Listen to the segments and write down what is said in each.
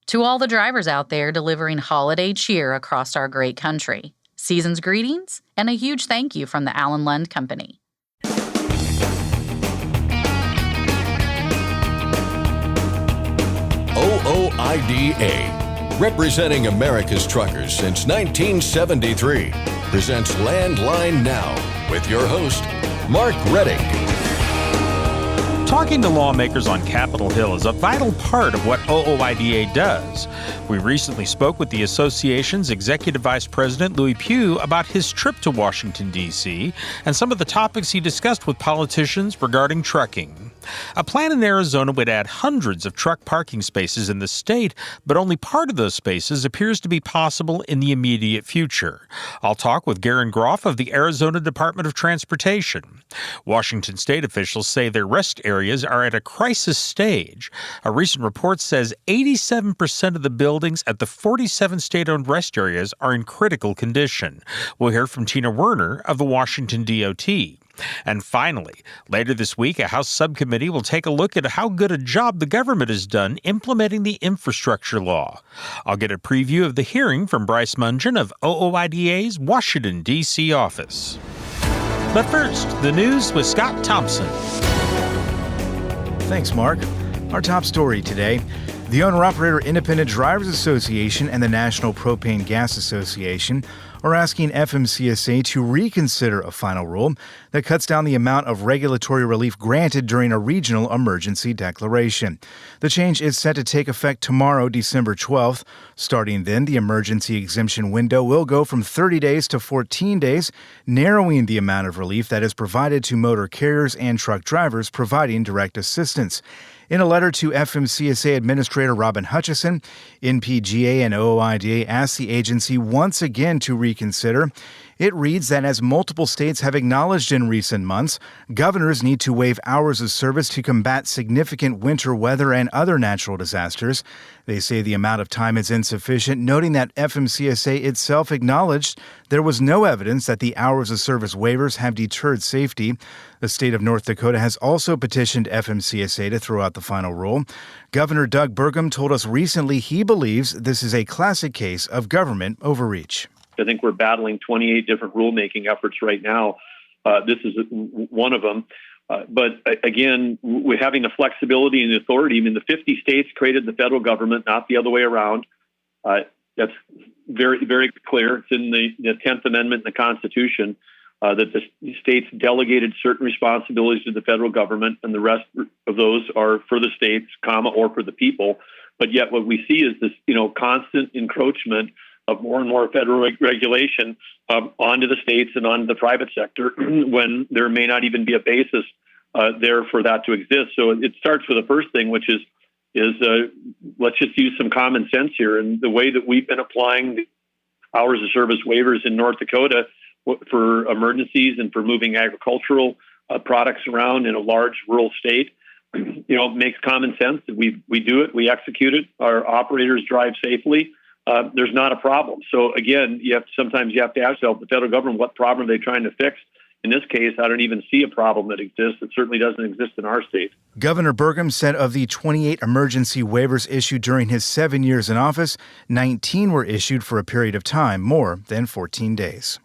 To all the drivers out there delivering holiday cheer across our great country, season's greetings and a huge thank you from the Allen Lund Company. OOIDA, representing America's truckers since 1973, presents Landline Now with your host, Mark Reddick. Talking to lawmakers on Capitol Hill is a vital part of what OOIDA does. We recently spoke with the association's Executive Vice President, Lewie Pugh, about his trip to Washington, D.C., and some of the topics he discussed with politicians regarding trucking. A plan in Arizona would add hundreds of truck parking spaces in the state, but only part of those spaces appears to be possible in the immediate future. I'll talk with Garen Groff of the Arizona Department of Transportation. Washington state officials say their rest areas are at a crisis stage. A recent report says 87% of the buildings at the 47 state-owned rest areas are in critical condition. We'll hear from Tina Werner of the Washington DOT. And finally, later this week, a House subcommittee will take a look at how good a job the government has done implementing the infrastructure law. I'll get a preview of the hearing from Bryce Mungen of OOIDA's Washington, D.C. office. But first, the news with Scott Thompson. Thanks, Mark. Our top story today. The Owner-Operator Independent Drivers Association and the National Propane Gas Association are asking FMCSA to reconsider a final rule that cuts down the amount of regulatory relief granted during a regional emergency declaration. The change is set to take effect tomorrow, December 12th. Starting then, the emergency exemption window will go from 30 days to 14 days, narrowing the amount of relief that is provided to motor carriers and truck drivers providing direct assistance. In a letter to FMCSA Administrator Robin Hutchison, NPGA and OOIDA asked the agency once again to reconsider. It reads that as multiple states have acknowledged in recent months, governors need to waive hours of service to combat significant winter weather and other natural disasters. They say the amount of time is insufficient, noting that FMCSA itself acknowledged there was no evidence that the hours of service waivers have deterred safety. The state of North Dakota has also petitioned FMCSA to throw out the final rule. Governor Doug Burgum told us recently he believes this is a classic case of government overreach. I think we're battling 28 different rulemaking efforts right now. This is one of them. But again, we're having the flexibility and the authority. I mean, the 50 states created the federal government, not the other way around. That's very, very clear. It's in the 10th Amendment in the Constitution that the states delegated certain responsibilities to the federal government, and the rest of those are for the states, or for the people. But yet what we see is this, constant encroachment of more and more federal regulation onto the states and onto the private sector when there may not even be a basis there for that to exist. So it starts with the first thing, which is let's just use some common sense here. And the way that we've been applying the hours of service waivers in North Dakota for emergencies and for moving agricultural products around in a large rural state, makes common sense. We do it, we execute it, our operators drive safely. There's not a problem. So again, sometimes you have to ask yourself, the federal government, what problem are they trying to fix? In this case, I don't even see a problem that exists. It certainly doesn't exist in our state. Governor Burgum said of the 28 emergency waivers issued during his 7 years in office, 19 were issued for a period of time, more than 14 days.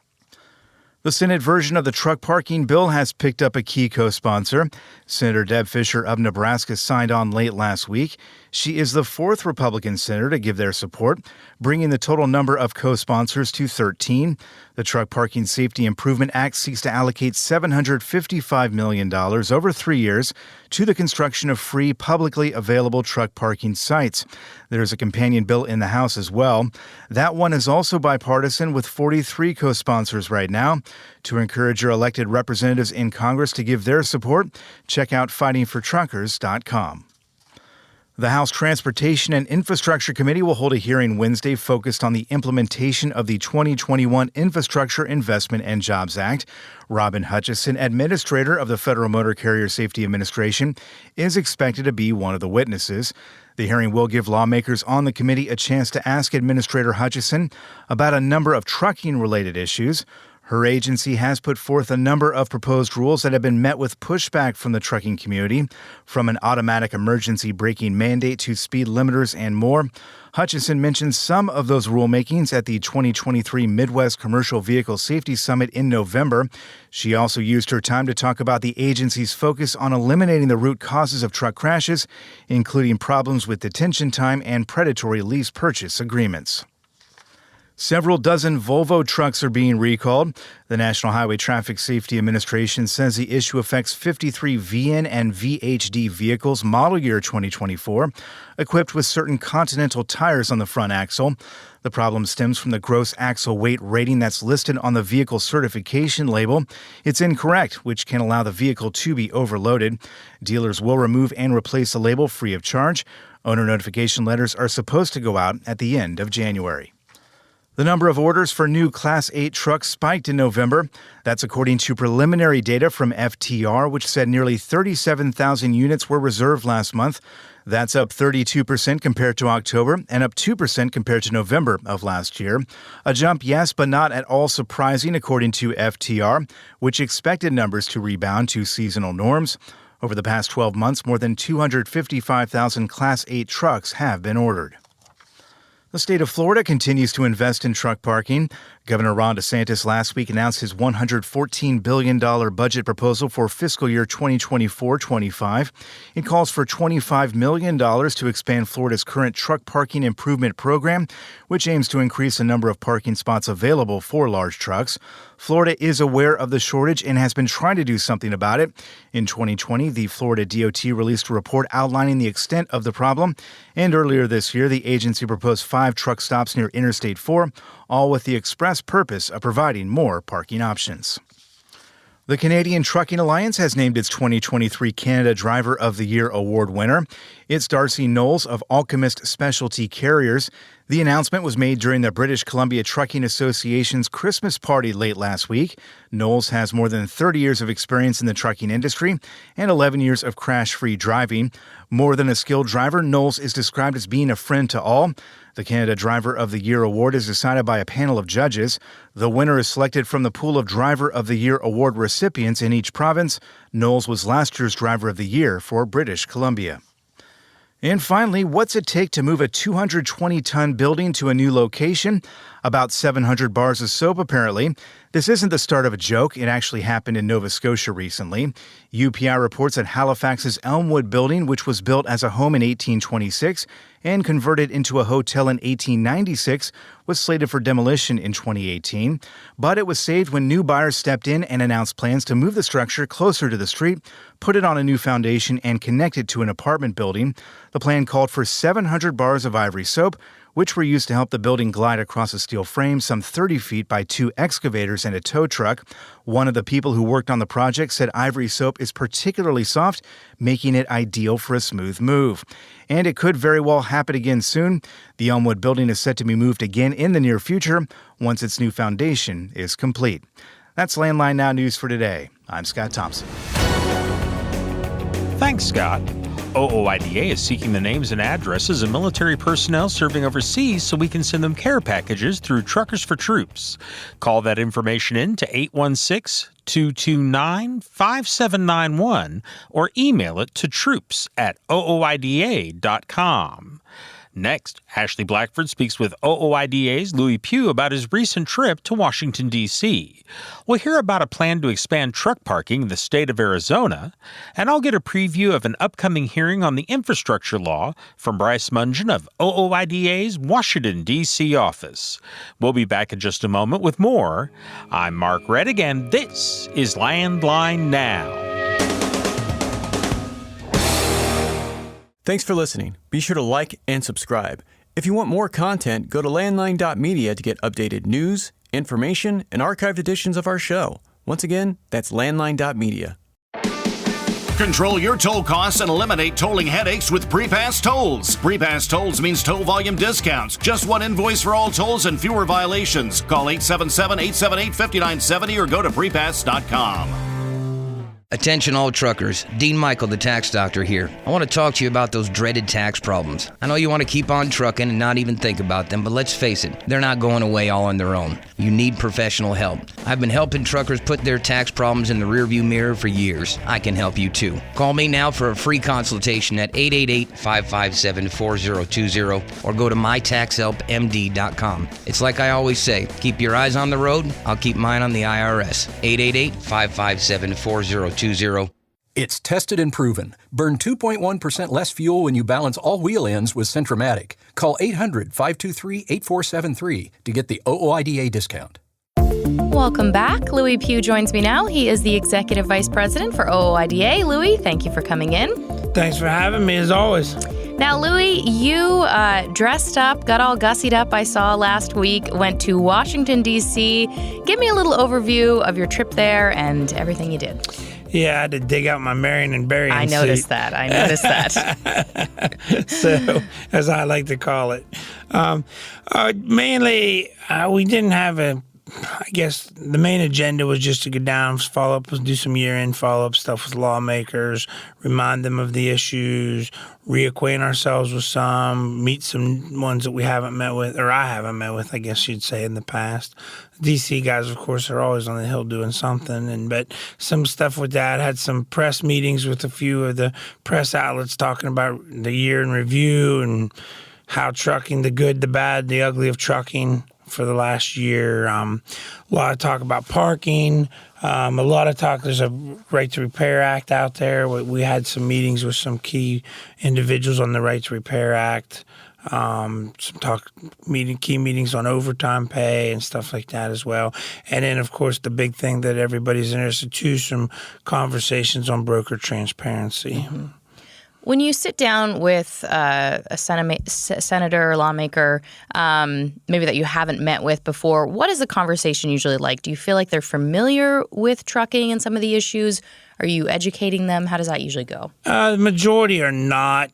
The Senate version of the truck parking bill has picked up a key co-sponsor. Senator Deb Fischer of Nebraska signed on late last week. She is the fourth Republican senator to give their support, bringing the total number of co-sponsors to 13. The Truck Parking Safety Improvement Act seeks to allocate $755 million over 3 years to the construction of free, publicly available truck parking sites. There's a companion bill in the House as well. That one is also bipartisan with 43 co-sponsors right now. To encourage your elected representatives in Congress to give their support, check out fightingfortruckers.com. The House Transportation and Infrastructure Committee will hold a hearing Wednesday focused on the implementation of the 2021 Infrastructure Investment and Jobs Act. Robin Hutchison, administrator of the Federal Motor Carrier Safety Administration, is expected to be one of the witnesses. The hearing will give lawmakers on the committee a chance to ask Administrator Hutchison about a number of trucking-related issues. Her agency has put forth a number of proposed rules that have been met with pushback from the trucking community, from an automatic emergency braking mandate to speed limiters and more. Hutchison mentioned some of those rulemakings at the 2023 Midwest Commercial Vehicle Safety Summit in November. She also used her time to talk about the agency's focus on eliminating the root causes of truck crashes, including problems with detention time and predatory lease purchase agreements. Several dozen Volvo trucks are being recalled. The National Highway Traffic Safety Administration says the issue affects 53 VN and VHD vehicles model year 2024, equipped with certain Continental tires on the front axle. The problem stems from the gross axle weight rating that's listed on the vehicle certification label. It's incorrect, which can allow the vehicle to be overloaded. Dealers will remove and replace the label free of charge. Owner notification letters are supposed to go out at the end of January. The number of orders for new Class 8 trucks spiked in November. That's according to preliminary data from FTR, which said nearly 37,000 units were reserved last month. That's up 32% compared to October and up 2% compared to November of last year. A jump, yes, but not at all surprising, according to FTR, which expected numbers to rebound to seasonal norms. Over the past 12 months, more than 255,000 Class 8 trucks have been ordered. The state of Florida continues to invest in truck parking. Governor Ron DeSantis last week announced his $114 billion budget proposal for fiscal year 2024-25. It calls for $25 million to expand Florida's current truck parking improvement program, which aims to increase the number of parking spots available for large trucks. Florida is aware of the shortage and has been trying to do something about it. In 2020, the Florida DOT released a report outlining the extent of the problem. And earlier this year, the agency proposed 5 truck stops near Interstate 4, all with the express purpose of providing more parking options. The Canadian Trucking Alliance has named its 2023 Canada Driver of the Year award winner. It's Darcy Knowles of Alchemist Specialty Carriers. The announcement was made during the British Columbia Trucking Association's Christmas party late last week. Knowles has more than 30 years of experience in the trucking industry and 11 years of crash-free driving. More than a skilled driver, Knowles is described as being a friend to all. The Canada Driver of the Year award is decided by a panel of judges. The winner is selected from the pool of Driver of the Year award recipients in each province. Knowles was last year's Driver of the Year for British Columbia. And finally, what's it take to move a 220-ton building to a new location? About 700 bars of soap, apparently. This isn't the start of a joke. It actually happened in Nova Scotia recently. UPI reports that Halifax's Elmwood building, which was built as a home in 1826 and converted into a hotel in 1896, was slated for demolition in 2018. But it was saved when new buyers stepped in and announced plans to move the structure closer to the street, put it on a new foundation, and connect it to an apartment building. The plan called for 700 bars of ivory soap, which were used to help the building glide across a steel frame some 30 feet by 2 excavators and a tow truck. One of the people who worked on the project said ivory soap is particularly soft, making it ideal for a smooth move. And it could very well happen again soon. The Elmwood building is set to be moved again in the near future once its new foundation is complete. That's Landline Now News for today. I'm Scott Thompson. Thanks, Scott. OOIDA is seeking the names and addresses of military personnel serving overseas so we can send them care packages through Truckers for Troops. Call that information in to 816-229-5791 or email it to troops@ooida.com. Next, Ashley Blackford speaks with OOIDA's Lewie Pugh about his recent trip to Washington, D.C. We'll hear about a plan to expand truck parking in the state of Arizona, and I'll get a preview of an upcoming hearing on the infrastructure law from Bryce Mungen of OOIDA's Washington, D.C. office. We'll be back in just a moment with more. I'm Mark Reddick, and this is Landline Now. Thanks for listening. Be sure to like and subscribe. If you want more content, go to landline.media to get updated news, information, and archived editions of our show. Once again, that's landline.media. Control your toll costs and eliminate tolling headaches with Prepass Tolls. Prepass Tolls means toll volume discounts. Just one invoice for all tolls and fewer violations. Call 877-878-5970 or go to prepass.com. Attention all truckers, Dean Michael, the tax doctor here. I want to talk to you about those dreaded tax problems. I know you want to keep on trucking and not even think about them, but let's face it, they're not going away all on their own. You need professional help. I've been helping truckers put their tax problems in the rearview mirror for years. I can help you too. Call me now for a free consultation at 888-557-4020 or go to mytaxhelpmd.com. It's like I always say, keep your eyes on the road, I'll keep mine on the IRS. 888-557-4020. It's tested and proven. Burn 2.1% less fuel when you balance all wheel ends with Centromatic. Call 800-523-8473 to get the OOIDA discount. Welcome back. Lewie Pugh joins me now. He is the Executive Vice President for OOIDA. Lewie, thank you for coming in. Thanks for having me, as always. Now, Lewie, you dressed up, got all gussied up, I saw last week, went to Washington, D.C. Give me a little overview of your trip there and everything you did. Yeah, I had to dig out my Marion and burying I noticed that. So, as I like to call it. Mainly, we didn't have I guess the main agenda was just to go down, follow up, do some year-end follow-up stuff with lawmakers, remind them of the issues, reacquaint ourselves with some, meet some ones that we haven't met with, or I haven't met with, I guess you'd say, in the past. D.C. guys, of course, are always on the Hill doing something, but some stuff with that. Had some press meetings with a few of the press outlets talking about the year in review and how trucking, the good, the bad, the ugly of trucking for the last year. A lot of talk about parking. A lot of talk. There's a Right to Repair Act out there. We had some meetings with some key individuals on the Right to Repair Act. Some key meetings on overtime pay and stuff like that as well. And then, of course, the big thing that everybody's interested to, some conversations on broker transparency. Mm-hmm. When you sit down with a senator or lawmaker, maybe that you haven't met with before, what is the conversation usually like? Do you feel like they're familiar with trucking and some of the issues? Are you educating them? How does that usually go? The majority are not.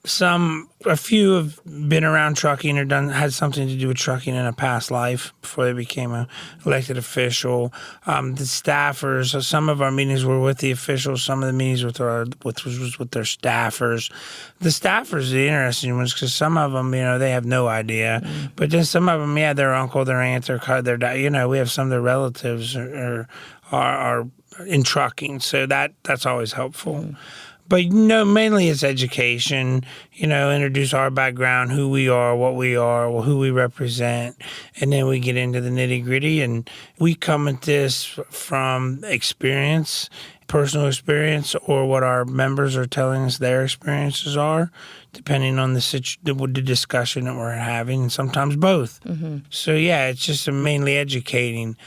A few have been around trucking or had something to do with trucking in a past life before they became an elected official. The staffers, some of our meetings were with the officials, some of the meetings was with their staffers. The staffers are the interesting ones because some of them, they have no idea. Mm-hmm. But then some of them, their uncle, their aunt, their we have some of their relatives are in trucking, so that's always helpful. Mm. But mainly it's education. Introduce our background, who we are, what we are, who we represent, and then we get into the nitty gritty. And we come at this from experience, personal experience, or what our members are telling us their experiences are, depending on the discussion that we're having, and sometimes both. Mm-hmm. So it's just mainly educating.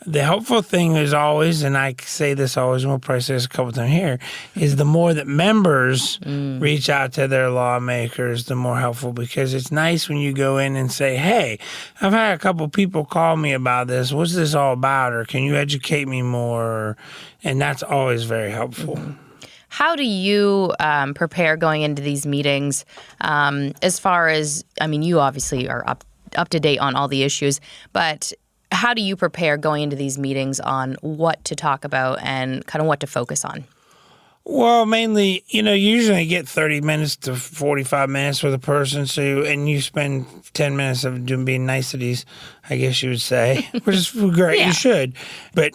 The helpful thing is always, and I say this always, and we'll probably say this a couple times here, is the more that members reach out to their lawmakers, the more helpful, because it's nice when you go in and say, hey, I've had a couple people call me about this. What's this all about? Or can you educate me more? And that's always very helpful. Mm-hmm. How do you prepare going into these meetings as far as, you obviously are up to date on all the issues, but how do you prepare going into these meetings on what to talk about and kind of what to focus on? Well, mainly, usually you get 30 minutes to 45 minutes with a person, and you spend 10 minutes of being niceties, I guess you would say, which is great. Yeah. You should. But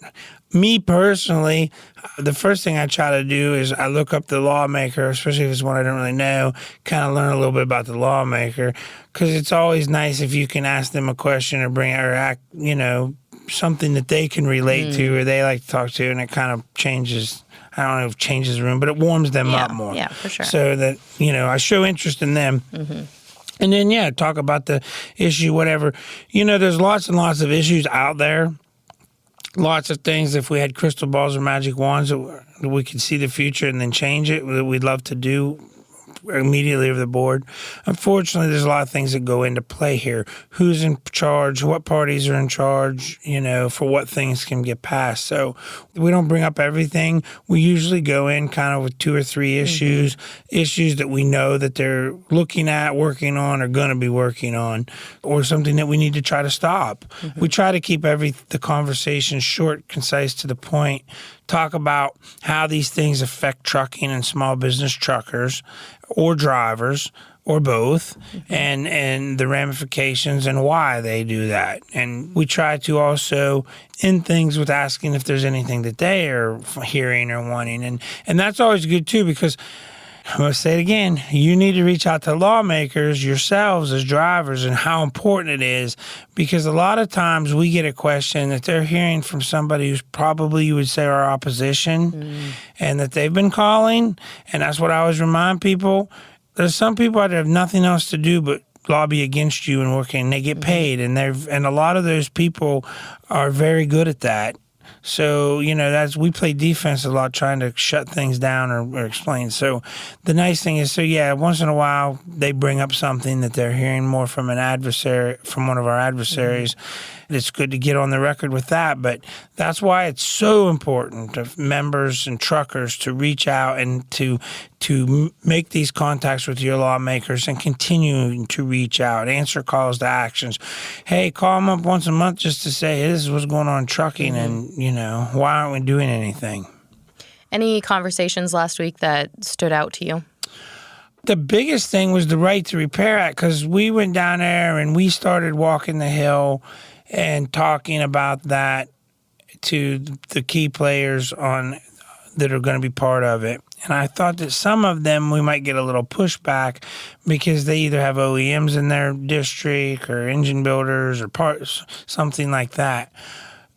me personally, the first thing I try to do is I look up the lawmaker, especially if it's one I don't really know, kind of learn a little bit about the lawmaker, because it's always nice if you can ask them a question or something that they can relate to or they like to talk to, and it kind of changes. I don't know if it changes the room, but it warms them up more. Yeah, for sure. So that, I show interest in them. Mm-hmm. And then, talk about the issue, whatever. There's lots and lots of issues out there. Lots of things, if we had crystal balls or magic wands, that we could see the future and then change it, that we'd love to do immediately over the board. Unfortunately, there's a lot of things that go into play here. Who's in charge? What parties are in charge? For what things can get passed. So we don't bring up everything. We usually go in kind of with 2 or 3 issues, issues that we know that they're looking at, working on, or going to be working on, or something that we need to try to stop. Mm-hmm. We try to keep the conversation short, concise, to the point, talk about how these things affect trucking and small business truckers or drivers or both, and the ramifications and why they do that. And we try to also end things with asking if there's anything that they are hearing or wanting. And that's always good, too, because I'm going to say it again, you need to reach out to lawmakers yourselves as drivers and how important it is, because a lot of times we get a question that they're hearing from somebody who's probably, you would say, our opposition, and that they've been calling. And that's what I always remind people. There's some people that have nothing else to do but lobby against you and working, and they get paid, and a lot of those people are very good at that. So, we play defense a lot, trying to shut things down or explain. So the nice thing is, once in a while they bring up something that they're hearing more from an adversary, from one of our adversaries. It's good to get on the record with that, but that's why it's so important of members and truckers to reach out and to make these contacts with your lawmakers and continue to reach out, answer calls to actions. Hey, call them up once a month just to say, hey, this is what's going on in trucking, and, why aren't we doing anything? Any conversations last week that stood out to you? The biggest thing was the Right to Repair Act, because we went down there and we started walking the Hill and talking about that to the key players that are going to be part of it. And I thought that some of them we might get a little pushback because they either have OEMs in their district or engine builders or parts, something like that.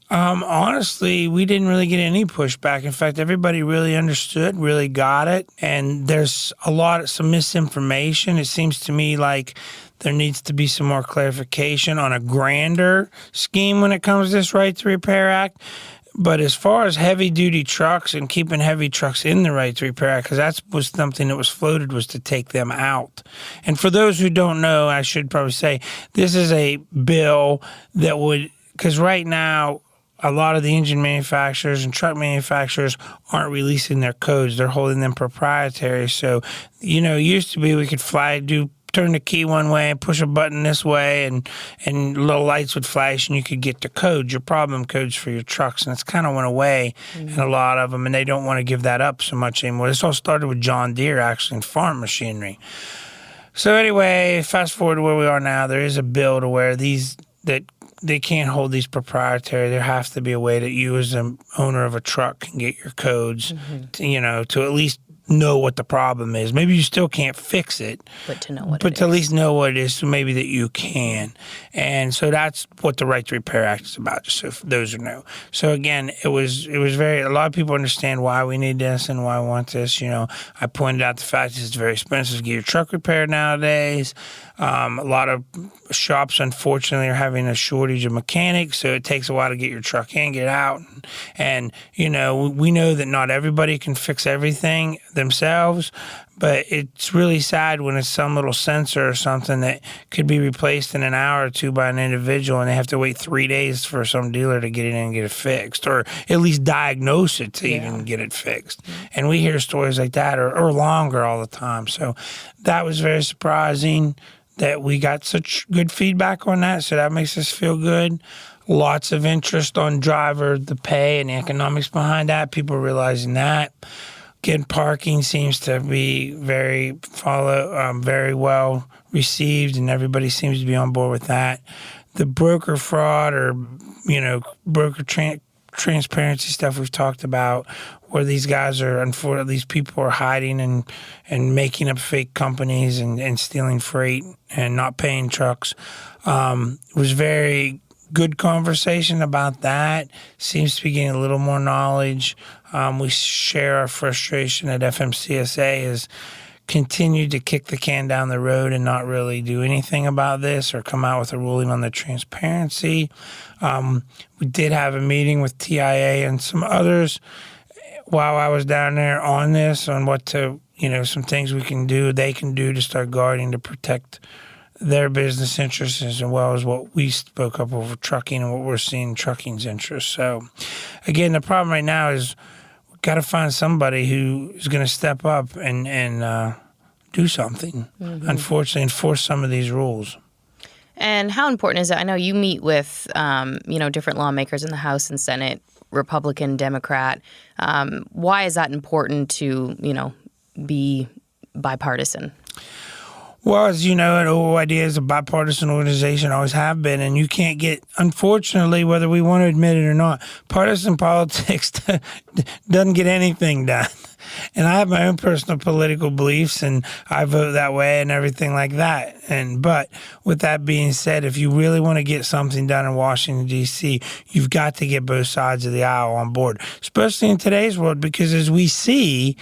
Honestly, we didn't really get any pushback. In fact, everybody really understood, really got it. And there's some misinformation. It seems to me like there needs to be some more clarification on a grander scheme when it comes to this Right to Repair Act. But as far as heavy-duty trucks and keeping heavy trucks in the Right to Repair Act, because that was something that was floated, was to take them out. And for those who don't know, I should probably say, this is a bill that would, because right now, a lot of the engine manufacturers and truck manufacturers aren't releasing their codes. They're holding them proprietary. So, it used to be we could turn the key one way and push a button this way, and little lights would flash, and you could get the codes, your problem codes for your trucks. And it's kind of went away in a lot of them, and they don't want to give that up so much anymore. This all started with John Deere, actually, in farm machinery. So anyway, fast forward to where we are now. There is a bill to where they can't hold these proprietary. There has to be a way that you as an owner of a truck can get your codes, to at least know what the problem is. Maybe you still can't fix it, but to know what but to at least know what it is, so maybe that you can. And so that's what the Right to Repair Act is about, just so those who know. So again, it was a lot of people understand why we need this and why I want this. I pointed out the fact that it's very expensive to get your truck repaired nowadays. A lot of shops, unfortunately, are having a shortage of mechanics, so it takes a while to get your truck in, get out. And, we know that not everybody can fix everything themselves, but it's really sad when it's some little sensor or something that could be replaced in an hour or two by an individual, and they have to wait 3 days for some dealer to get it in and get it fixed, or at least diagnose it to even get it fixed. And we hear stories like that or longer all the time. So that was very surprising that we got such good feedback on that, so that makes us feel good. Lots of interest on the pay and the economics behind that, people realizing that. Again, parking seems to be very well received, and everybody seems to be on board with that. The broker fraud or, broker transparency stuff we've talked about, where these guys these people are hiding and making up fake companies and stealing freight and not paying trucks. Was very good conversation about that. Seems to be getting a little more knowledge. We share our frustration at FMCSA has continued to kick the can down the road and not really do anything about this or come out with a ruling on the transparency. We did have a meeting with TIA and some others while I was down there on this, on what to, some things they can do to start guarding to protect their business interests as well as what we spoke up over trucking and what we're seeing in trucking's interests. So, again, the problem right now is we've got to find somebody who is going to step up and do something, unfortunately, enforce some of these rules. And how important is it? I know you meet with, different lawmakers in the House and Senate Republican, Democrat. Why is that important to, be bipartisan? Well, as you know, OOIDA is a bipartisan organization, always have been, and you can't get, unfortunately, whether we want to admit it or not, partisan politics doesn't get anything done. And I have my own personal political beliefs, and I vote that way and everything like that. But with that being said, if you really want to get something done in Washington, D.C., you've got to get both sides of the aisle on board, especially in today's world, because as we see,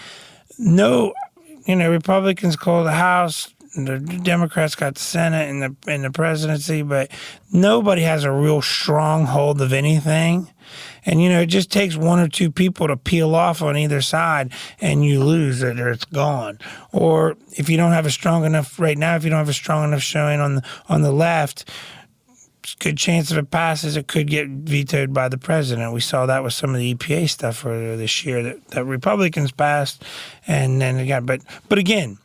Republicans call the House, the Democrats got the Senate and the presidency, but nobody has a real strong hold of anything. And, it just takes one or two people to peel off on either side and you lose it or it's gone. Or if you don't have a strong enough showing on the left, good chance if it passes, it could get vetoed by the president. We saw that with some of the EPA stuff earlier this year that Republicans passed. And then again, but again,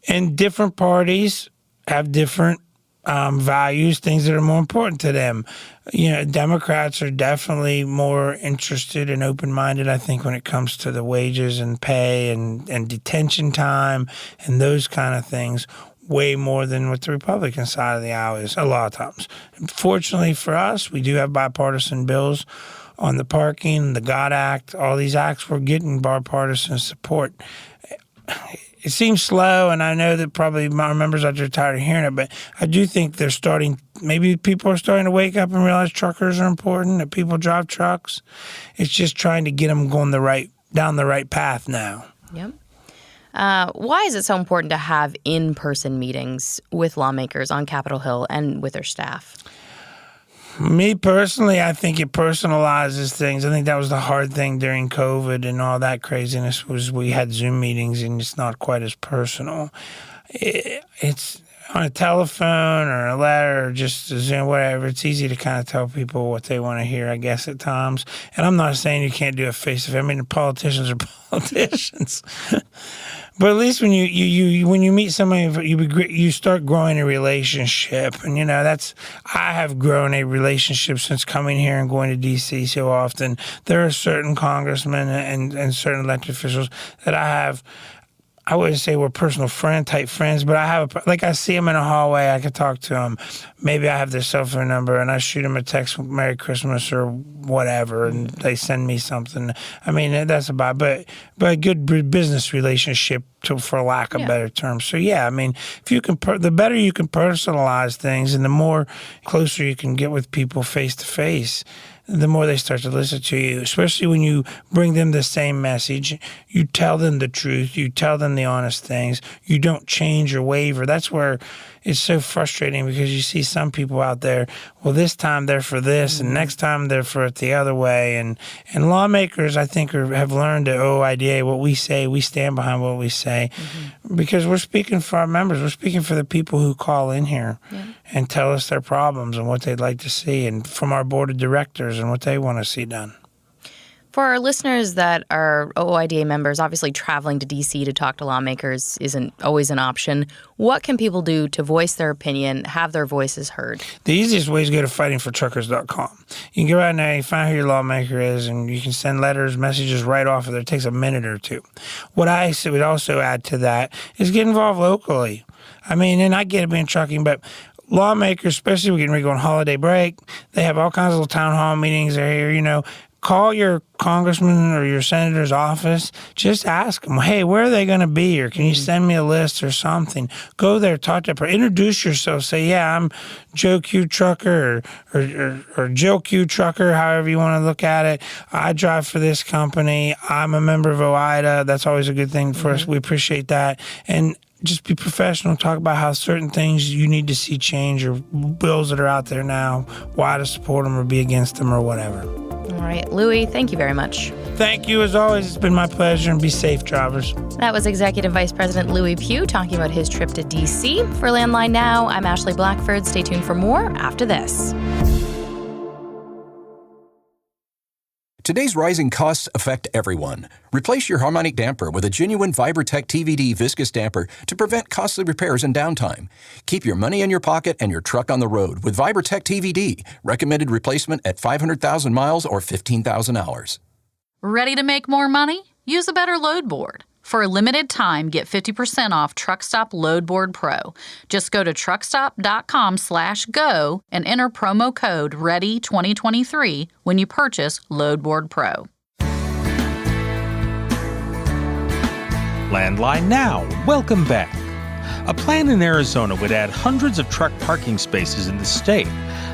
and different parties have different values, things that are more important to them. Democrats are definitely more interested and open-minded, I think, when it comes to the wages and pay and detention time and those kind of things, way more than what the Republican side of the aisle is a lot of times. Fortunately for us, we do have bipartisan bills on the parking, the GOT Act, all these acts. We're getting bipartisan support. It seems slow, and I know that probably my members are tired of hearing it, but I do think maybe people are starting to wake up and realize truckers are important, that people drive trucks. It's just trying to get them going down the right path now. Yep. Why is it so important to have in-person meetings with lawmakers on Capitol Hill and with their staff? Me personally, I think it personalizes things. I think that was the hard thing during COVID and all that craziness was we had Zoom meetings and it's not quite as personal. It's on a telephone or a letter or just a Zoom, whatever. It's easy to kind of tell people what they want to hear, I guess, at times. And I'm not saying you can't do a face-to-face. I mean, the politicians are politicians. But at least when you meet somebody, you start growing a relationship, and I have grown a relationship since coming here and going to D.C. so often. There are certain congressmen and certain elected officials that I wouldn't say we're personal type friends, but I see them in a hallway, I could talk to them. Maybe I have their cell phone number and I shoot them a text, Merry Christmas or whatever, and they send me something. I mean, that's about, but a good business relationship, for lack of better terms. So yeah, I mean, if you can, the better you can personalize things and the more closer you can get with people face to face, the more they start to listen to you, especially when you bring them the same message. You tell them the truth. You tell them the honest things. You don't change or waver. That's where it's so frustrating because you see some people out there, well, this time they're for this and next time they're for it the other way. And lawmakers, I think, have learned at OOIDA what we say, we stand behind what we say because we're speaking for our members. We're speaking for the people who call in here and tell us their problems and what they'd like to see, and from our board of directors and what they want to see done. For our listeners that are OOIDA members, obviously traveling to D.C. to talk to lawmakers isn't always an option. What can people do to voice their opinion, have their voices heard? The easiest way is to go to fightingfortruckers.com. You can go out there and find who your lawmaker is, and you can send letters, messages right off of there. It takes a minute or two. What I would also add to that is get involved locally. I mean, and I get it being trucking, but lawmakers, especially we're getting ready to go on holiday break, they have all kinds of little town hall meetings. They're here, Call your congressman or your senator's office. Just ask them, hey, where are they going to be? Or can you send me a list or something? Go there, talk to them. Introduce yourself. Say, yeah, I'm Joe Q Trucker or Jill Q Trucker, however you want to look at it. I drive for this company. I'm a member of OOIDA. That's always a good thing for us. We appreciate that. And just be professional. Talk about how certain things you need to see change or bills that are out there now, why to support them or be against them or whatever. All right, Lewie, thank you very much. Thank you, as always. It's been my pleasure, and be safe, drivers. That was Executive Vice President Lewie Pugh talking about his trip to D.C. For Landline Now, I'm Ashley Blackford. Stay tuned for more after this. Today's rising costs affect everyone. Replace your harmonic damper with a genuine Vibertech TVD viscous damper to prevent costly repairs and downtime. Keep your money in your pocket and your truck on the road with Vibertech TVD. Recommended replacement at 500,000 miles or 15,000 hours. Ready to make more money? Use a better load board. For a limited time, get 50% off Truckstop Load Board Pro. Just go to truckstop.com/go and enter promo code READY2023 when you purchase Load Board Pro. Landline Now, welcome back. A plan in Arizona would add hundreds of truck parking spaces in the state,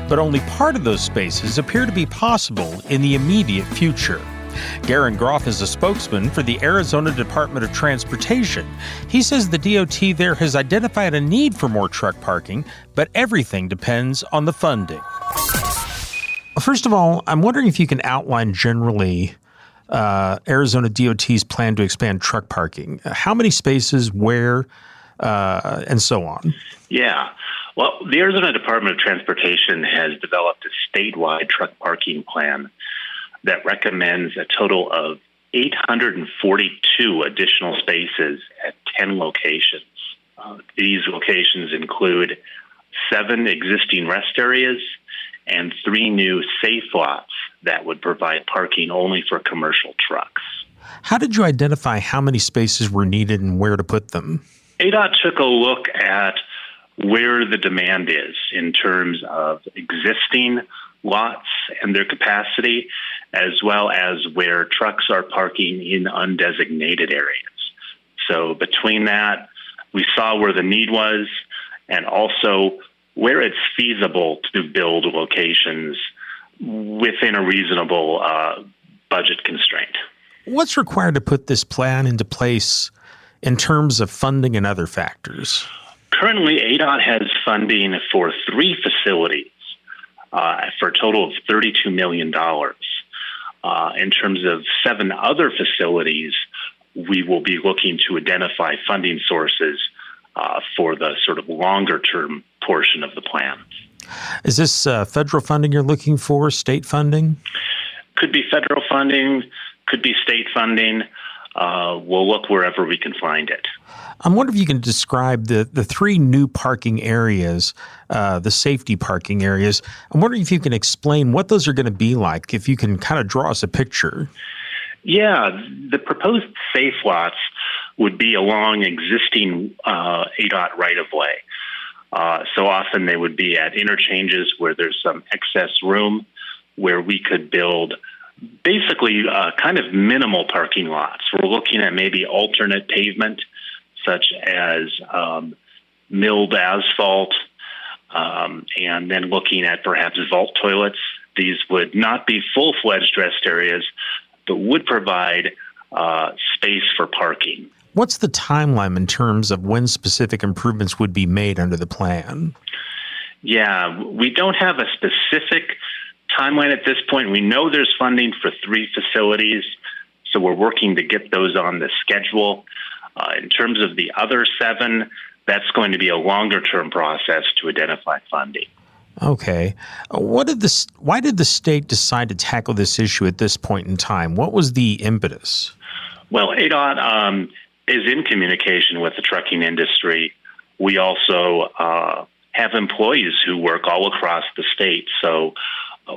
but only part of those spaces appear to be possible in the immediate future. Garen Groff is a spokesman for the Arizona Department of Transportation. He says the DOT there has identified a need for more truck parking, but everything depends on the funding. First of all, I'm wondering if you can outline generally Arizona DOT's plan to expand truck parking. How many spaces, where, and so on? Yeah. Well, the Arizona Department of Transportation has developed a statewide truck parking plan that recommends a total of 842 additional spaces at 10 locations. These locations include 7 existing rest areas and 3 new safe lots that would provide parking only for commercial trucks. How did you identify how many spaces were needed and where to put them? ADOT took a look at where the demand is in terms of existing lots and their capacity, as well as where trucks are parking in undesignated areas. So between that, we saw where the need was and also where it's feasible to build locations within a reasonable budget constraint. What's required to put this plan into place in terms of funding and other factors? Currently, ADOT has funding for 3 facilities for a total of $32 million. In terms of 7 other facilities, we will be looking to identify funding sources for the sort of longer-term portion of the plan. Is this federal funding you're looking for, state funding? Could be federal funding, could be state funding. We'll look wherever we can find it. I'm wondering if you can describe the 3 new parking areas, the safety parking areas. I'm wondering if you can explain what those are going to be like, if you can kind of draw us a picture. Yeah, the proposed safe lots would be along existing ADOT right-of-way. So often they would be at interchanges where there's some excess room where we could build basically kind of minimal parking lots. We're looking at maybe alternate pavement, such as milled asphalt, and then looking at perhaps vault toilets. These would not be full-fledged rest areas, but would provide space for parking. What's the timeline in terms of when specific improvements would be made under the plan? Yeah, we don't have a specific timeline at this point. We know there's funding for 3 facilities, so we're working to get those on the schedule. In terms of the other 7, that's going to be a longer-term process to identify funding. Okay. Why did the state decide to tackle this issue at this point in time? What was the impetus? Well, ADOT is in communication with the trucking industry. We also have employees who work all across the state, so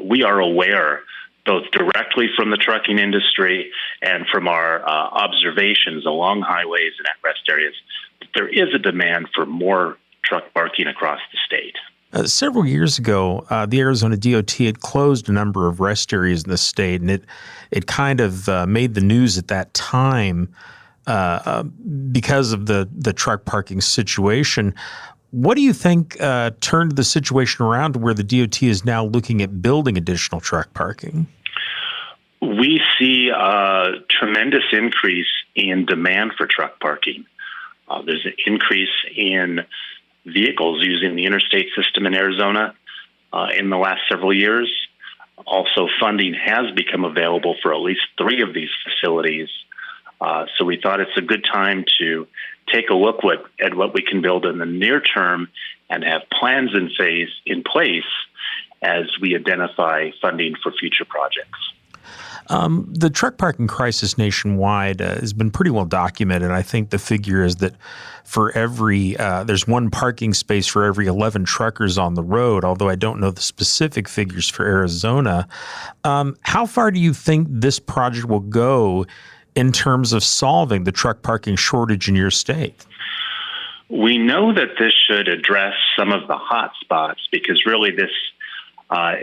we are aware both directly from the trucking industry and from our observations along highways and at rest areas that there is a demand for more truck parking across the state. Several years ago, the Arizona DOT had closed a number of rest areas in the state, and it kind of made the news at that time because of the truck parking situation. What do you think turned the situation around to where the DOT is now looking at building additional truck parking? We see a tremendous increase in demand for truck parking. There's an increase in vehicles using the interstate system in Arizona in the last several years. Also, funding has become available for at least 3 of these facilities. So we thought it's a good time to take a look at what we can build in the near term and have plans in place as we identify funding for future projects. The truck parking crisis nationwide has been pretty well documented. I think the figure is that for every there's one parking space for every 11 truckers on the road, although I don't know the specific figures for Arizona. How far do you think this project will go in terms of solving the truck parking shortage in your state? We know that this should address some of the hot spots because really this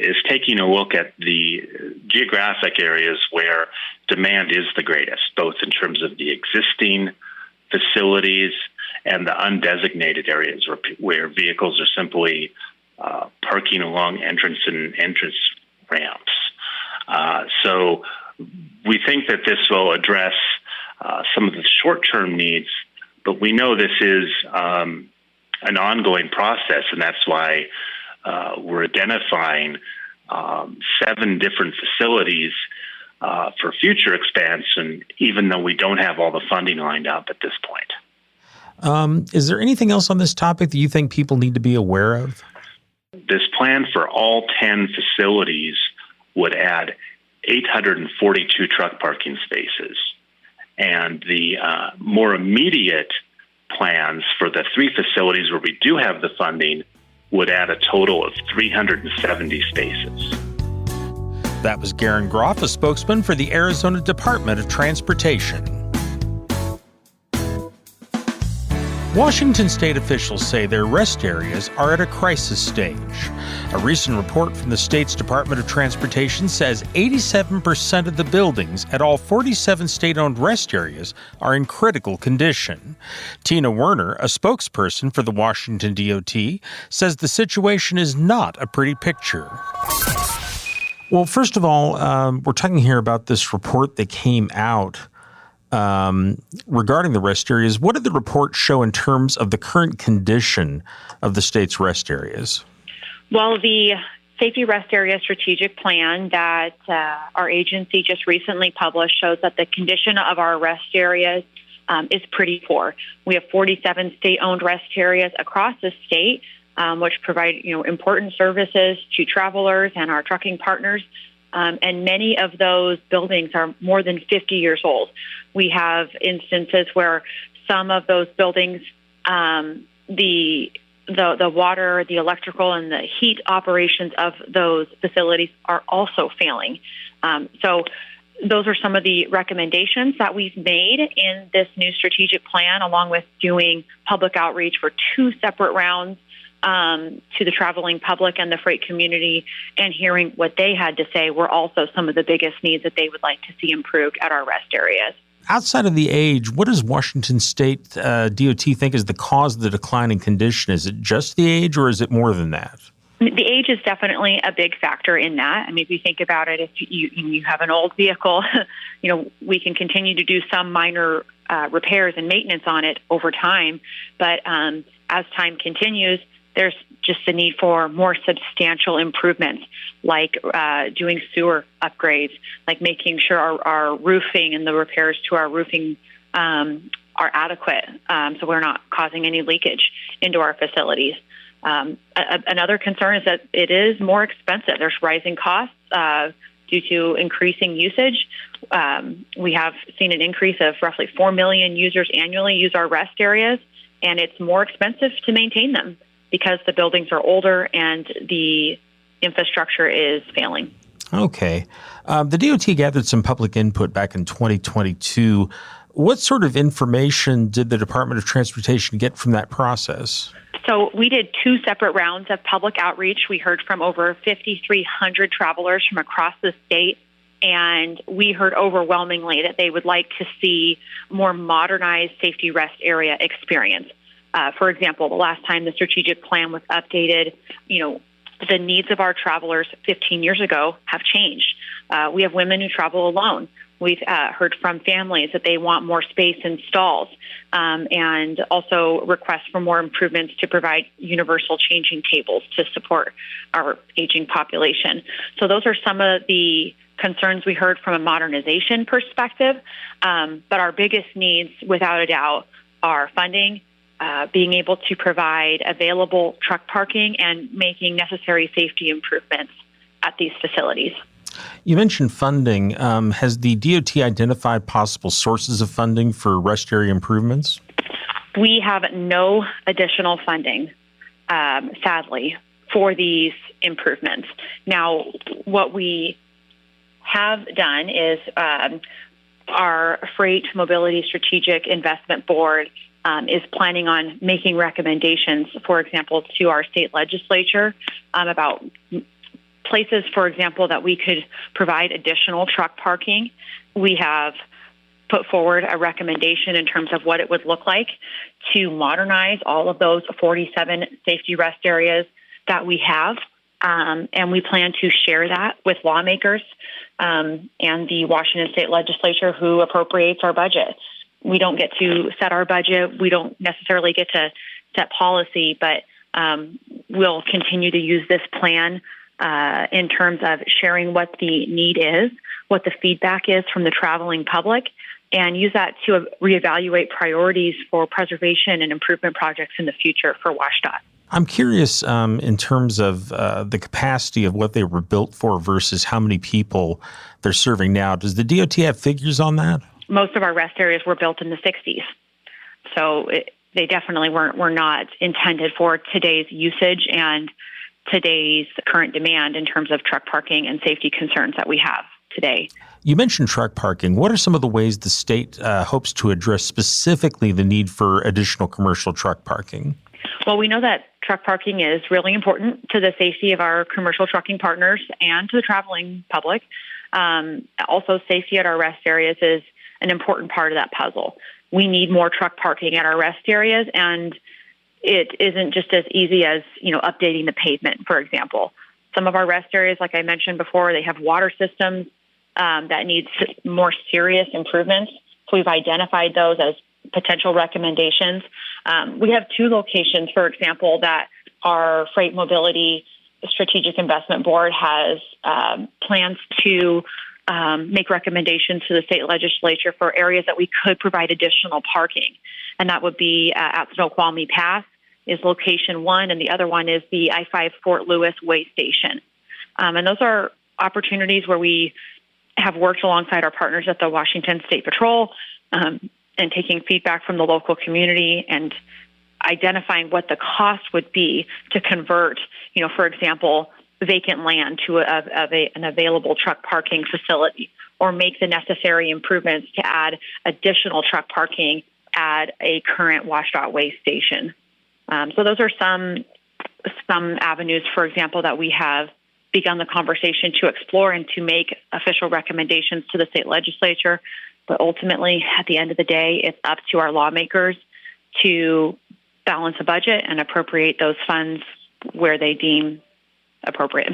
is taking a look at the geographic areas where demand is the greatest, both in terms of the existing facilities and the undesignated areas where vehicles are simply parking along entrance ramps. So we think that this will address some of the short-term needs, but we know this is an ongoing process, and that's why we're identifying 7 different facilities for future expansion, even though we don't have all the funding lined up at this point. Is there anything else on this topic that you think people need to be aware of? This plan for all 10 facilities would add 842 truck parking spaces. And the more immediate plans for the 3 facilities where we do have the funding would add a total of 370 spaces. That was Garen Groff, a spokesman for the Arizona Department of Transportation. Washington state officials say their rest areas are at a crisis stage. A recent report from the state's Department of Transportation says 87% of the buildings at all 47 state-owned rest areas are in critical condition. Tina Werner, a spokesperson for the Washington DOT, says the situation is not a pretty picture. Well, first of all, we're talking here about this report that came out regarding the rest areas. What did the report show in terms of the current condition of the state's rest areas? Well, the Safety Rest Area Strategic Plan that our agency just recently published shows that the condition of our rest areas is pretty poor. We have 47 state-owned rest areas across the state, which provide important services to travelers and our trucking partners. And many of those buildings are more than 50 years old. We have instances where some of those buildings, the water, the electrical, and the heat operations of those facilities are also failing. So those are some of the recommendations that we've made in this new strategic plan, along with doing public outreach for 2 separate rounds to the traveling public and the freight community, and hearing what they had to say were also some of the biggest needs that they would like to see improved at our rest areas. Outside of the age, what does Washington State DOT think is the cause of the declining condition? Is it just the age, or is it more than that? The age is definitely a big factor in that. I mean, if you think about it, if you have an old vehicle, we can continue to do some minor repairs and maintenance on it over time. But as time continues, there's just the need for more substantial improvements, like doing sewer upgrades, like making sure our roofing and the repairs to our roofing are adequate, so we're not causing any leakage into our facilities. Another concern is that it is more expensive. There's rising costs due to increasing usage. We have seen an increase of roughly 4 million users annually use our rest areas, and it's more expensive to maintain them because the buildings are older and the infrastructure is failing. Okay. The DOT gathered some public input back in 2022. What sort of information did the Department of Transportation get from that process? So we did 2 separate rounds of public outreach. We heard from over 5,300 travelers from across the state, and we heard overwhelmingly that they would like to see more modernized safety rest area experience. For example, the last time the strategic plan was updated, the needs of our travelers 15 years ago have changed. We have women who travel alone. We've heard from families that they want more space in stalls, and also requests for more improvements to provide universal changing tables to support our aging population. So those are some of the concerns we heard from a modernization perspective. But our biggest needs, without a doubt, are funding, being able to provide available truck parking, and making necessary safety improvements at these facilities. You mentioned funding. Has the DOT identified possible sources of funding for rest area improvements? We have no additional funding, sadly, for these improvements. Now, what we have done is our Freight Mobility Strategic Investment Board is planning on making recommendations, for example, to our state legislature about places, for example, that we could provide additional truck parking. We have put forward a recommendation in terms of what it would look like to modernize all of those 47 safety rest areas that we have. And we plan to share that with lawmakers and the Washington State Legislature, who appropriates our budget. We don't get to set our budget. We don't necessarily get to set policy, but we'll continue to use this plan in terms of sharing what the need is, what the feedback is from the traveling public, and use that to reevaluate priorities for preservation and improvement projects in the future for WashDOT. I'm curious in terms of the capacity of what they were built for versus how many people they're serving now. Does the DOT have figures on that? Most of our rest areas were built in the 60s. So they definitely were not intended for today's usage and today's current demand in terms of truck parking and safety concerns that we have today. You mentioned truck parking. What are some of the ways the state hopes to address specifically the need for additional commercial truck parking? Well, we know that truck parking is really important to the safety of our commercial trucking partners and to the traveling public. Also, safety at our rest areas is an important part of that puzzle. We need more truck parking at our rest areas, and it isn't just as easy as, updating the pavement, for example. Some of our rest areas, like I mentioned before, they have water systems that need more serious improvements. So we've identified those as potential recommendations. We have 2 locations, for example, that our Freight Mobility Strategic Investment Board has plans to make recommendations to the state legislature for areas that we could provide additional parking. And that would be at Snoqualmie Pass is location 1, and the other one is the I-5 Fort Lewis Way Station. And those are opportunities where we have worked alongside our partners at the Washington State Patrol and taking feedback from the local community and identifying what the cost would be to convert, for example, vacant land to an available truck parking facility, or make the necessary improvements to add additional truck parking at a current WashDOT Way station. So those are some avenues, for example, that we have begun the conversation to explore and to make official recommendations to the state legislature. But ultimately, at the end of the day, it's up to our lawmakers to balance a budget and appropriate those funds where they deem appropriate.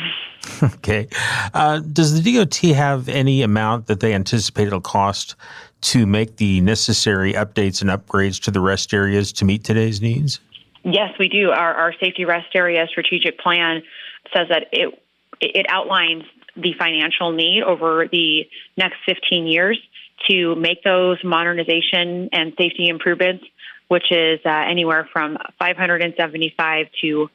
Okay. Does the DOT have any amount that they anticipate it'll cost to make the necessary updates and upgrades to the rest areas to meet today's needs? Yes, we do. Our safety rest area strategic plan says that it outlines the financial need over the next 15 years to make those modernization and safety improvements, which is anywhere from $375 to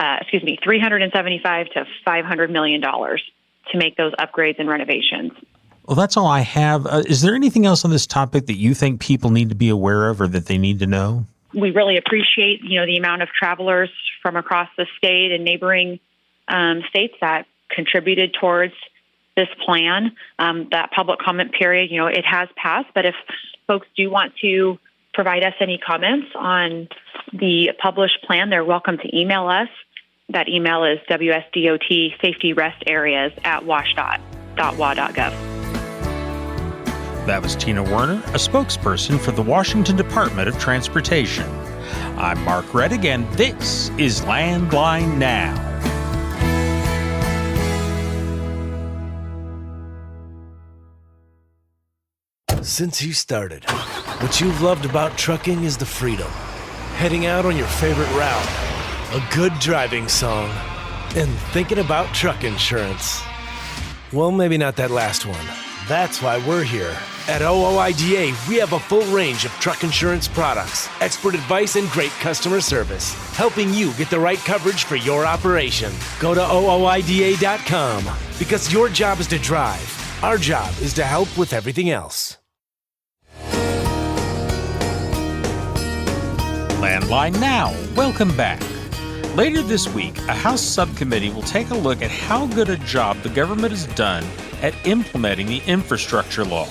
$500 million to make those upgrades and renovations. Well, that's all I have. Is there anything else on this topic that you think people need to be aware of or that they need to know? We really appreciate, the amount of travelers from across the state and neighboring states that contributed towards this plan. That public comment period, it has passed, but if folks do want to provide us any comments on the published plan, they're welcome to email us. That email is wsdot.safetyrestareas@washdot.wa.gov. That was Tina Werner, a spokesperson for the Washington Department of Transportation. I'm Mark Rettig, and this is Landline Now. Since you started, what you've loved about trucking is the freedom. Heading out on your favorite route, a good driving song, and thinking about truck insurance. Well, maybe not that last one, That's why we're here. At OOIDA, we have a full range of truck insurance products, expert advice, and great customer service, helping you get the right coverage for your operation. Go to OOIDA.com because your job is to drive. Our job is to help with everything else. Landline Now. Welcome back. Later this week, a House subcommittee will take a look at how good a job the government has done at implementing the infrastructure law.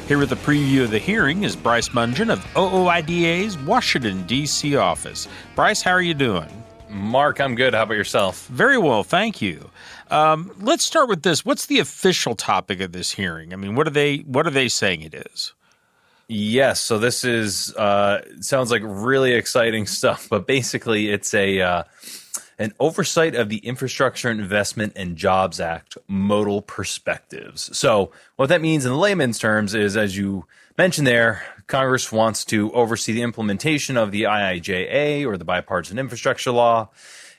Here with a preview of the hearing is Bryce Mungen of OOIDA's Washington, D.C. office. Bryce, how are you doing? Mark, I'm good. How about yourself? Very well, thank you. Let's start with this. What's the official topic of this hearing? I mean, what are they saying it is? Yes, so this is sounds like really exciting stuff, but basically it's an oversight of the Infrastructure Investment and Jobs Act modal perspectives. So what that means in the layman's terms is, as you mentioned there, Congress wants to oversee the implementation of the IIJA, or the Bipartisan Infrastructure Law.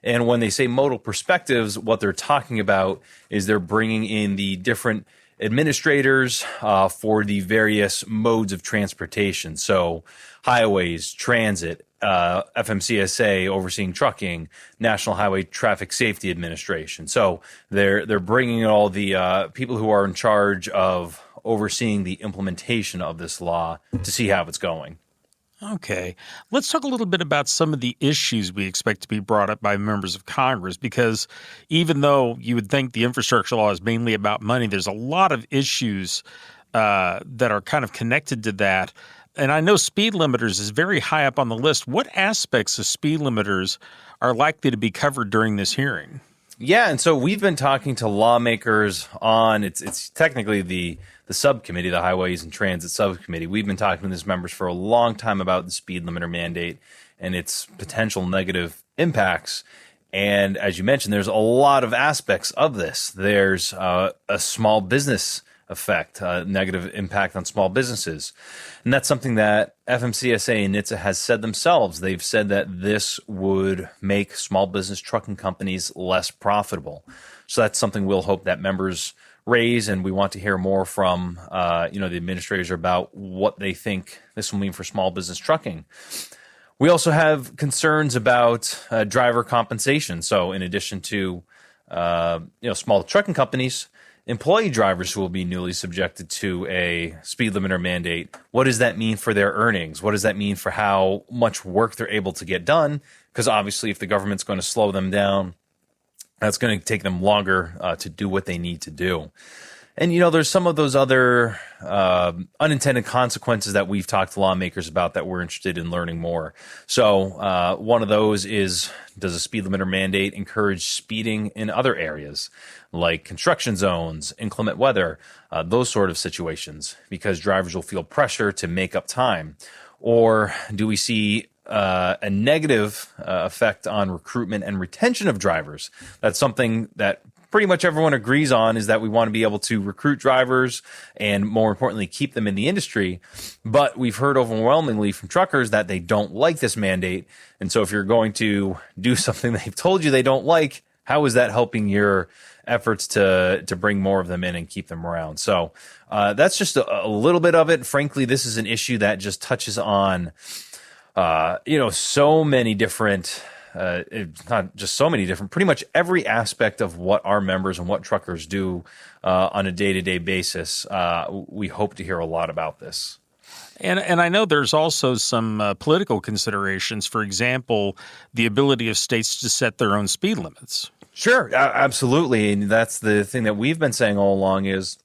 And when they say modal perspectives, what they're talking about is they're bringing in the different administrators for the various modes of transportation. So highways, transit, FMCSA overseeing trucking, National Highway Traffic Safety Administration. So they're bringing in all the people who are in charge of overseeing the implementation of this law to see how it's going. Okay. Let's talk a little bit about some of the issues we expect to be brought up by members of Congress, because even though you would think the infrastructure law is mainly about money, there's a lot of issues that are kind of connected to that. And I know speed limiters is very high up on the list. What aspects of speed limiters are likely to be covered during this hearing? Yeah, and so we've been talking to lawmakers on, it's technically the subcommittee, the Highways and Transit Subcommittee. We've been talking to these members for a long time about the speed limiter mandate and its potential negative impacts. And as you mentioned, there's a lot of aspects of this. There's a small business effect, negative impact on small businesses. And that's something that FMCSA and NHTSA has said themselves. They've said that this would make small business trucking companies less profitable. So that's something we'll hope that members raise, and we want to hear more from the administrators about what they think this will mean for small business trucking. We also have concerns about driver compensation. So in addition to small trucking companies, employee drivers who will be newly subjected to a speed limiter mandate, what does that mean for their earnings? What does that mean for how much work they're able to get done? Because obviously if the government's going to slow them down, that's going to take them longer to do what they need to do. And, there's some of those other unintended consequences that we've talked to lawmakers about that we're interested in learning more. So one of those is, does a speed limiter mandate encourage speeding in other areas like construction zones, inclement weather, those sort of situations, because drivers will feel pressure to make up time? Or do we see a negative effect on recruitment and retention of drivers? That's something that pretty much everyone agrees on, is that we want to be able to recruit drivers and, more importantly, keep them in the industry. But we've heard overwhelmingly from truckers that they don't like this mandate. And so if you're going to do something they've told you they don't like, how is that helping your efforts to bring more of them in and keep them around? So that's just a little bit of it. Frankly, this is an issue that just touches on so many different, not just so many different, pretty much every aspect of what our members and what truckers do on a day-to-day basis. We hope to hear a lot about this. And I know there's also some political considerations. For example, the ability of states to set their own speed limits. Sure, absolutely. And that's the thing that we've been saying all along is,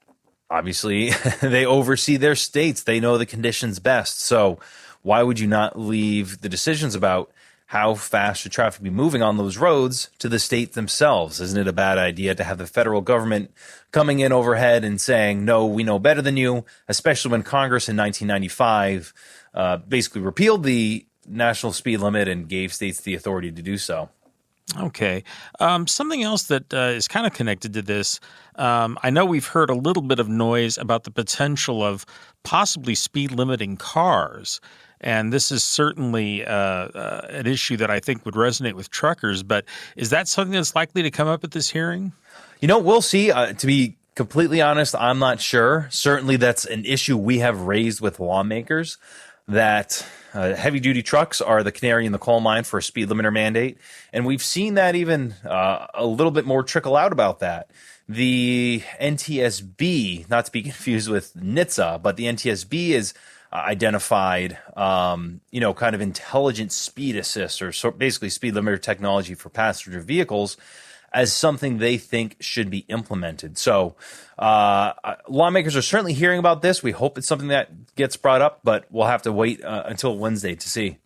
obviously, they oversee their states. They know the conditions best. So why would you not leave the decisions about how fast should traffic be moving on those roads to the state themselves? Isn't it a bad idea to have the federal government coming in overhead and saying, no, we know better than you, especially when Congress in 1995 basically repealed the national speed limit and gave states the authority to do so? Okay. Something else that is kind of connected to this, I know we've heard a little bit of noise about the potential of possibly speed limiting cars. And this is certainly an issue that I think would resonate with truckers. But is that something that's likely to come up at this hearing? We'll see. To be completely honest, I'm not sure. Certainly that's an issue we have raised with lawmakers, that heavy-duty trucks are the canary in the coal mine for a speed limiter mandate. And we've seen that even a little bit more trickle out about that. The NTSB, not to be confused with NHTSA, but the NTSB is identified, kind of intelligent speed assist, or basically speed limiter technology for passenger vehicles, as something they think should be implemented. So lawmakers are certainly hearing about this. We hope it's something that gets brought up, but we'll have to wait until Wednesday to see.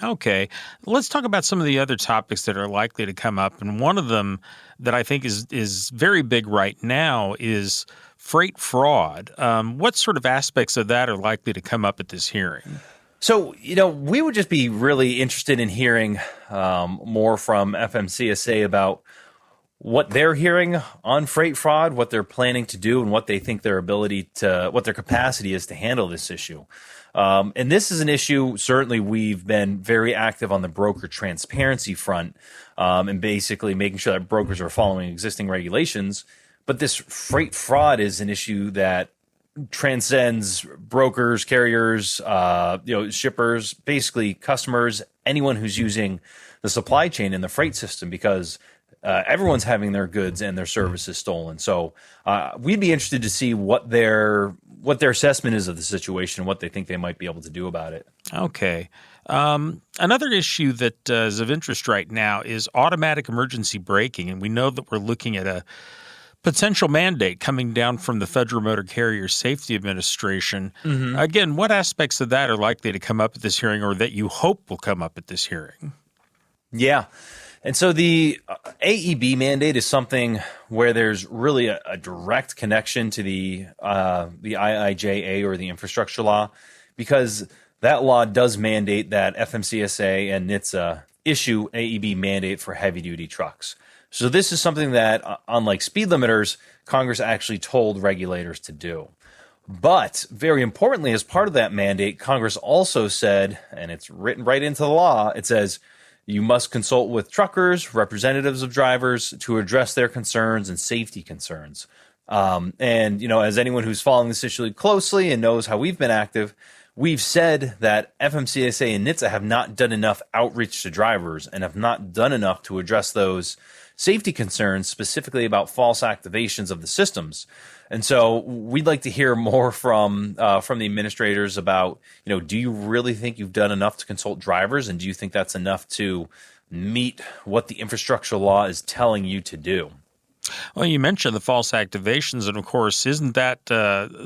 Okay. Let's talk about some of the other topics that are likely to come up. And one of them that I think is very big right now is freight fraud. What sort of aspects of that are likely to come up at this hearing? So, we would just be really interested in hearing more from FMCSA about what they're hearing on freight fraud, what they're planning to do, and what they think what their capacity is to handle this issue. And this is an issue, certainly we've been very active on the broker transparency front, and basically making sure that brokers are following existing regulations. But this freight fraud is an issue that transcends brokers, carriers, shippers, basically customers, anyone who's using the supply chain and the freight system, because everyone's having their goods and their services stolen. So we'd be interested to see what their assessment is of the situation, what they think they might be able to do about it. Okay. Another issue that is of interest right now is automatic emergency braking, and we know that we're looking at a potential mandate coming down from the Federal Motor Carrier Safety Administration. Mm-hmm. Again, what aspects of that are likely to come up at this hearing, or that you hope will come up at this hearing? Yeah. And so the AEB mandate is something where there's really a direct connection to the IIJA, or the infrastructure law, because that law does mandate that FMCSA and NHTSA issue AEB mandate for heavy-duty trucks. So this is something that, unlike speed limiters, Congress actually told regulators to do. But very importantly, as part of that mandate, Congress also said, and it's written right into the law, it says, you must consult with truckers, representatives of drivers, to address their concerns and safety concerns. As anyone who's following this issue closely and knows how we've been active, we've said that FMCSA and NHTSA have not done enough outreach to drivers and have not done enough to address those safety concerns, specifically about false activations of the systems. And so we'd like to hear more from the administrators about, do you really think you've done enough to consult drivers? And do you think that's enough to meet what the infrastructure law is telling you to do? Well, you mentioned the false activations, and of course, isn't that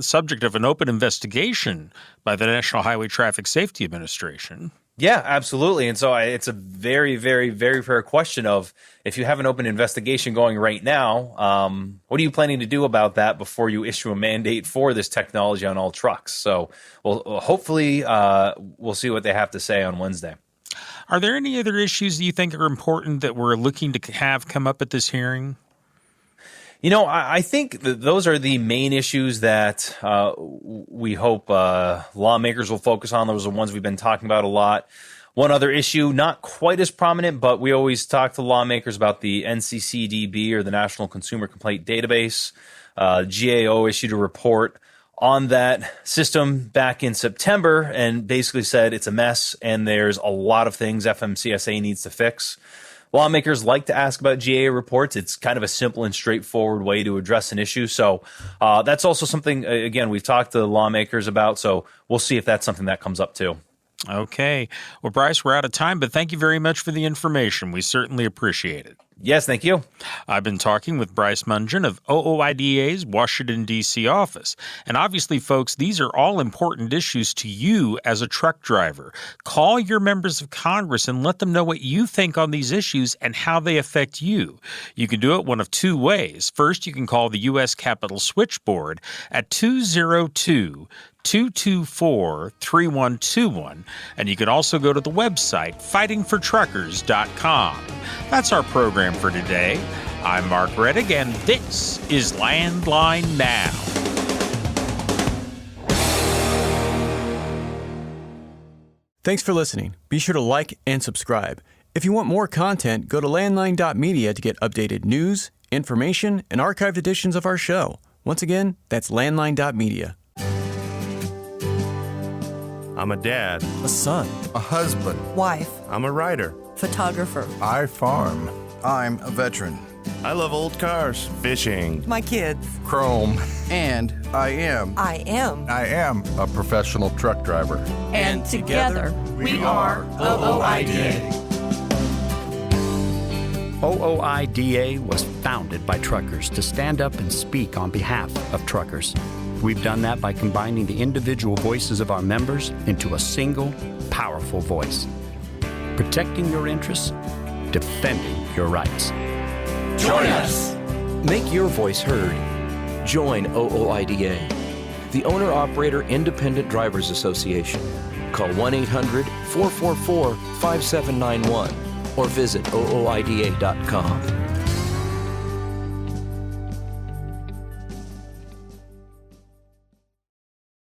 subject of an open investigation by the National Highway Traffic Safety Administration? Yeah, absolutely. And so it's a very, very, very fair question of, if you have an open investigation going right now, what are you planning to do about that before you issue a mandate for this technology on all trucks? So hopefully we'll see what they have to say on Wednesday. Are there any other issues that you think are important that we're looking to have come up at this hearing? I think that those are the main issues that we hope lawmakers will focus on. Those are the ones we've been talking about a lot. One other issue, not quite as prominent, but we always talk to lawmakers about the NCCDB, or the National Consumer Complaint Database. GAO issued a report on that system back in September and basically said it's a mess and there's a lot of things FMCSA needs to fix. Lawmakers like to ask about GAO reports. It's kind of a simple and straightforward way to address an issue. So that's also something, again, we've talked to lawmakers about. So we'll see if that's something that comes up too. Okay. Well, Bryce, we're out of time, but thank you very much for the information. We certainly appreciate it. Yes, thank you. I've been talking with Bryce Mungen of OOIDA's Washington, D.C. office. And obviously, folks, these are all important issues to you as a truck driver. Call your members of Congress and let them know what you think on these issues and how they affect you. You can do it one of two ways. First, you can call the U.S. Capitol Switchboard at 202-224-3121, and you can also go to the website fightingfortruckers.com. That's our program for today. I'm Mark Reddick, and this is Landline Now. Thanks for listening. Be sure to like and subscribe. If you want more content, go to landline.media to get updated news, information, and archived editions of our show. Once again, that's landline.media. I'm a dad, a son, a husband, wife, I'm a writer, photographer. I farm. I'm a veteran. I love old cars, fishing, my kids, Chrome, and I am a professional truck driver. And together we are OOIDA. OOIDA was founded by truckers to stand up and speak on behalf of truckers. We've done that by combining the individual voices of our members into a single, powerful voice. Protecting your interests, defending your rights. Join us! Make your voice heard. Join OOIDA, the Owner-Operator Independent Drivers Association. Call 1-800-444-5791 or visit OOIDA.com.